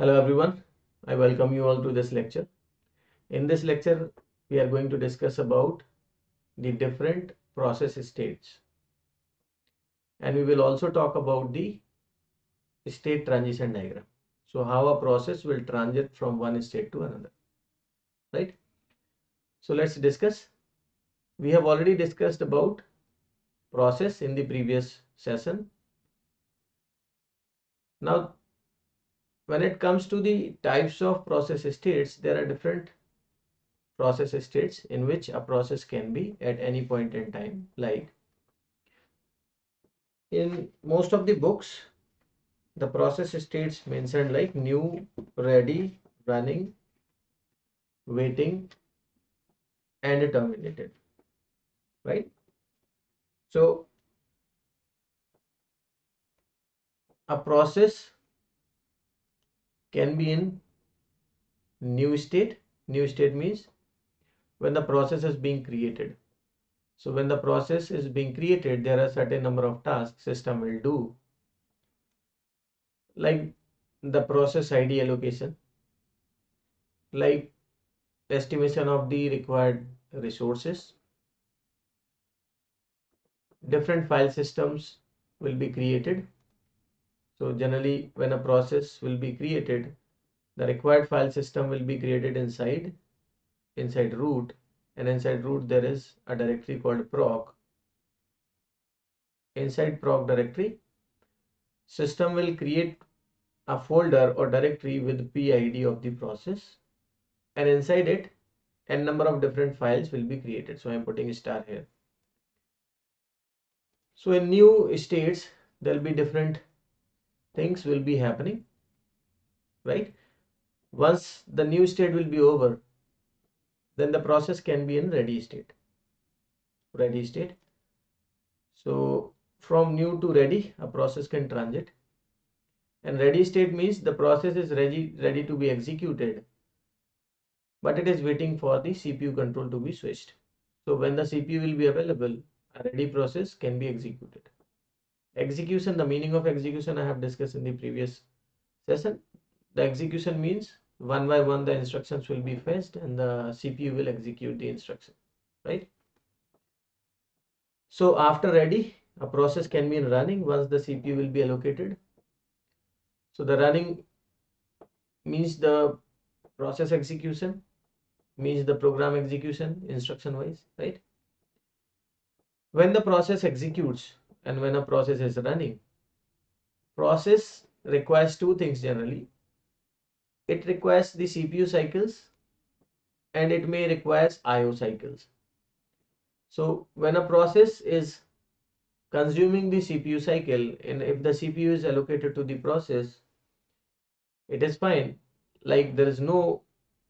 Hello everyone, I welcome you all to this lecture. In this lecture, we are going to discuss about the different process states, and we will also talk about the state transition diagram. So how a process will transit from one state to another, right? So let's discuss. We have already discussed about process in the previous session. Now, when it comes to the types of process states, there are different process states in which a process can be at any point in time. Like in most of the books, the process states mentioned like new, ready, running, waiting, and terminated, right? So a process can be in new state. New state means when the process is being created. So when the process is being created, there are certain number of tasks system will do, like the process ID allocation, like estimation of the required resources. Different file systems will be created. So generally when a process will be created, the required file system will be created inside root, and inside root there is a directory called proc. Inside proc directory, system will create a folder or directory with PID of the process, and inside it n number of different files will be created. So I am putting a star here. So in new states there will be different things will be happening, right? Once the new state will be over, then the process can be in ready state. So from new to ready, a process can transit, and ready state means the process is ready to be executed, but it is waiting for the CPU control to be switched. So when the CPU will be available, a ready process can be executed. Execution, the meaning of execution I have discussed in the previous session. The execution means one by one the instructions will be fetched and the CPU will execute the instruction, right? So after ready, a process can be in running once the CPU will be allocated. So the running means the process execution, means the program execution instruction wise, right? When the process executes and when a process is running, process requires two things generally. It requires the CPU cycles and it may require IO cycles. So when a process is consuming the CPU cycle, and if the CPU is allocated to the process, it is fine. Like there is no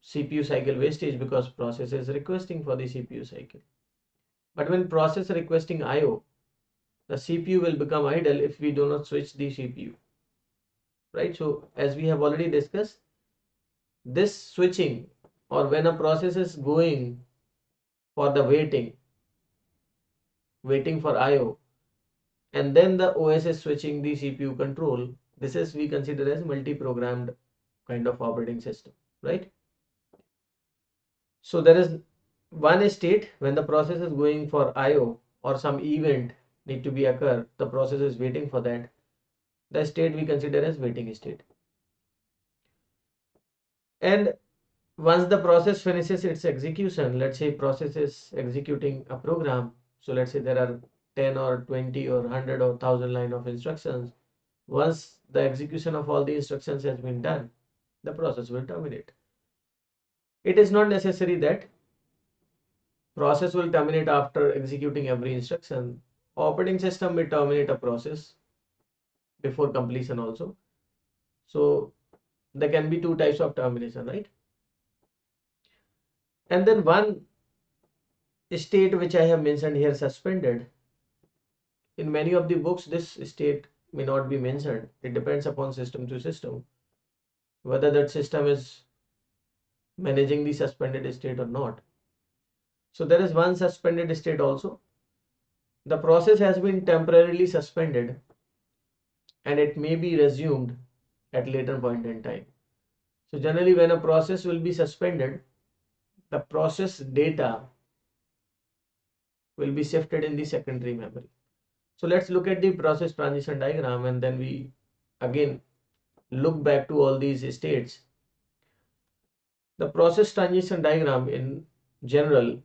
CPU cycle wastage because process is requesting for the CPU cycle. But when process requesting IO, the CPU will become idle if we do not switch the CPU, right? So as we have already discussed, this switching, or when a process is going for the waiting for IO, and then the OS is switching the CPU control, this is we consider as multi-programmed kind of operating system, right? So there is one state when the process is going for IO or some event need to be occur, the process is waiting for that. The state we consider as waiting state. And once the process finishes its execution, let's say process is executing a program. So let's say there are 10 or 20 or 100 or 1000 line of instructions. Once the execution of all the instructions has been done, the process will terminate. It is not necessary that process will terminate after executing every instruction. Operating system may terminate a process before completion also. So there can be two types of termination, right? And then one state which I have mentioned here, suspended. In many of the books, this state may not be mentioned. It depends upon system to system, whether that system is managing the suspended state or not. So there is one suspended state also. The process has been temporarily suspended and it may be resumed at later point in time. So generally when a process will be suspended, the process data will be shifted in the secondary memory. So let's look at the process transition diagram, and then we again look back to all these states. The process transition diagram in general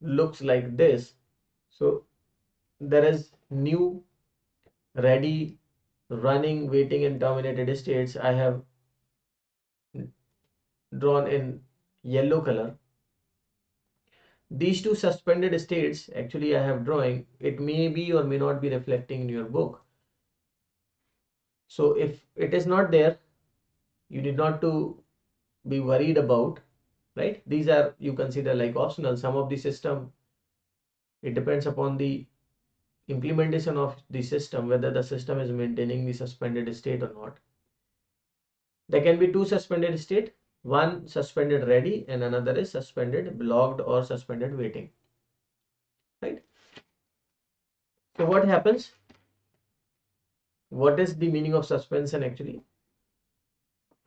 looks like this. So there is new, ready, running, waiting, and terminated states. I have drawn in yellow color. These two suspended states actually I have drawing. It may be or may not be reflecting in your book. So if it is not there, you need not to be worried about, right? These are, you consider like optional. Some of the system, it depends upon the implementation of the system, whether the system is maintaining the suspended state or not. There can be two suspended state, one suspended ready and another is suspended blocked or suspended waiting, right? So what happens? What is the meaning of suspension actually?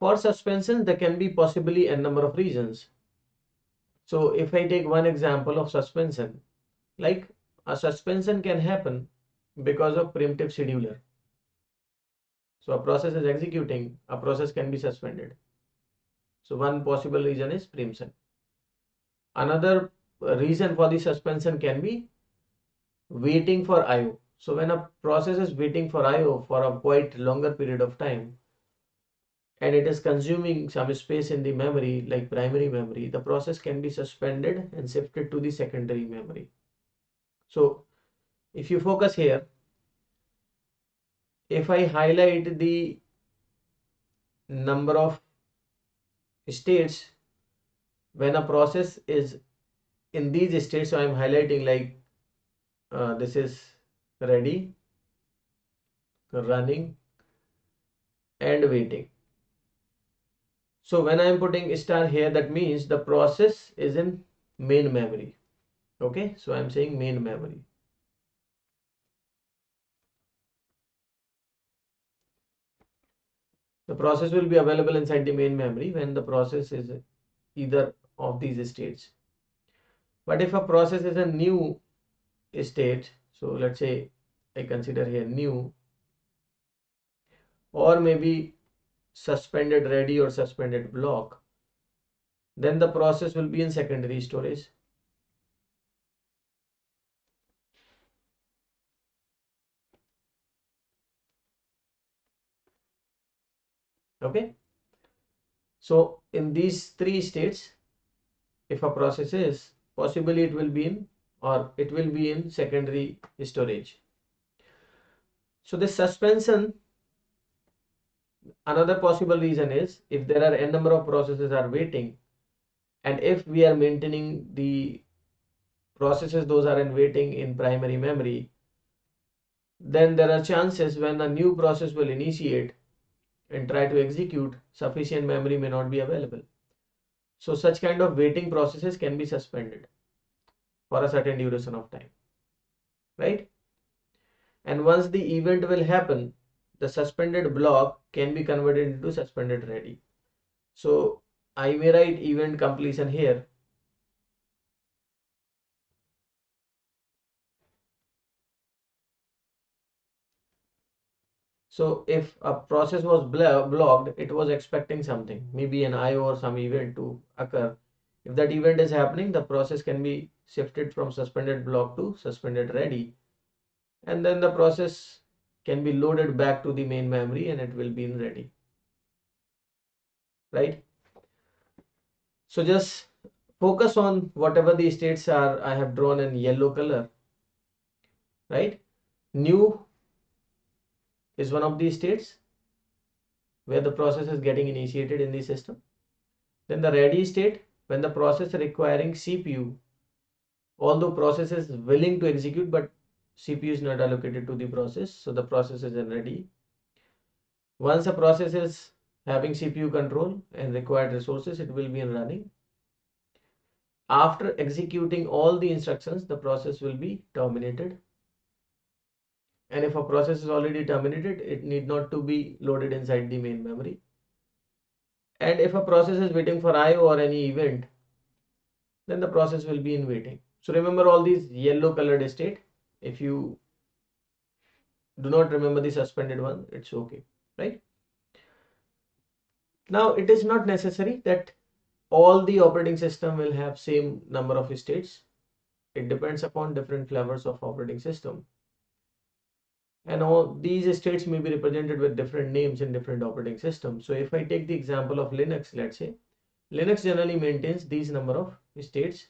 For suspension, there can be possibly a number of reasons. So if I take one example of suspension, like a suspension can happen because of preemptive scheduler. So a process is executing, a process can be suspended. So one possible reason is preemption. Another reason for the suspension can be waiting for IO. So when a process is waiting for IO for a quite longer period of time, and it is consuming some space in the memory like primary memory, the process can be suspended and shifted to the secondary memory. So if you focus here, if I highlight the number of states when a process is in these states, so I am highlighting like this is ready, running, and waiting. So when I am putting star here, that means the process is in main memory. Okay, so I am saying main memory. The process will be available inside the main memory when the process is either of these states. But if a process is a new state, so let's say I consider here new, or maybe suspended ready or suspended block, then the process will be in secondary storage. Okay, so in these three states, if a process is, possibly it will be in, or it will be in secondary storage. So this suspension, another possible reason is if there are n number of processes are waiting, and if we are maintaining the processes those are in waiting in primary memory, then there are chances when a new process will initiate and try to execute, sufficient memory may not be available. So such kind of waiting processes can be suspended for a certain duration of time, right? And once the event will happen, the suspended block can be converted into suspended ready. So I may write event completion here. So if a process was blocked, it was expecting something, maybe an IO or some event to occur. If that event is happening, the process can be shifted from suspended block to suspended ready. And then the process can be loaded back to the main memory and it will be in ready, right? So just focus on whatever the states are I have drawn in yellow color, right? New is one of these states where the process is getting initiated in the system. Then the ready state, when the process requiring CPU, although process is willing to execute, but CPU is not allocated to the process, so the process is in ready. Once a process is having CPU control and required resources, it will be in running. After executing all the instructions, the process will be terminated. and if a process is already terminated, it need not to be loaded inside the main memory. And if a process is waiting for IO or any event, then the process will be in waiting. So remember all these yellow colored state. If you do not remember the suspended one, it's okay, right? Now it is not necessary that all the operating system will have same number of states. It depends upon different flavors of operating system, and all these states may be represented with different names in different operating systems. So if I take the example of Linux, let's say Linux generally maintains these number of states.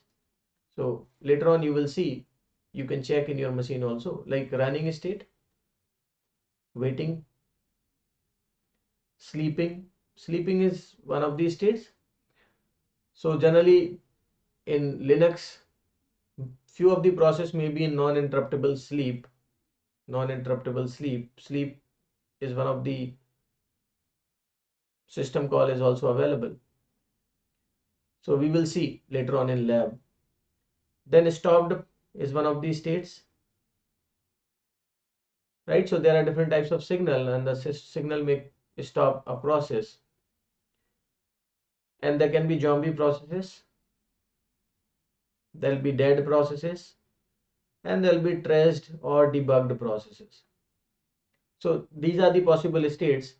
So later on you will see, you can check in your machine also, like running state, waiting, sleeping. Sleeping is one of these states. So generally in Linux, few of the process may be in non-interruptible sleep. Non-interruptible sleep. Sleep is one of the system call is also available. So we will see later on in lab. Then stopped is one of these states, right? So there are different types of signal, and the signal may stop a process. And there can be zombie processes, there will be dead processes, and there will be traced or debugged processes. So these are the possible states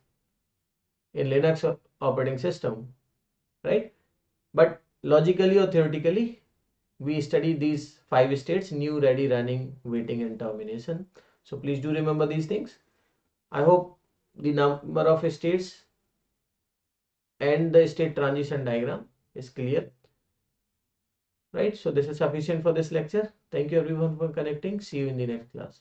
in Linux operating system, right? But logically or theoretically, we study these 5 states: new, ready, running, waiting, and termination. So please do remember these things. I hope the number of states and the state transition diagram is clear, right? So this is sufficient for this lecture. Thank you everyone for connecting. See you in the next class.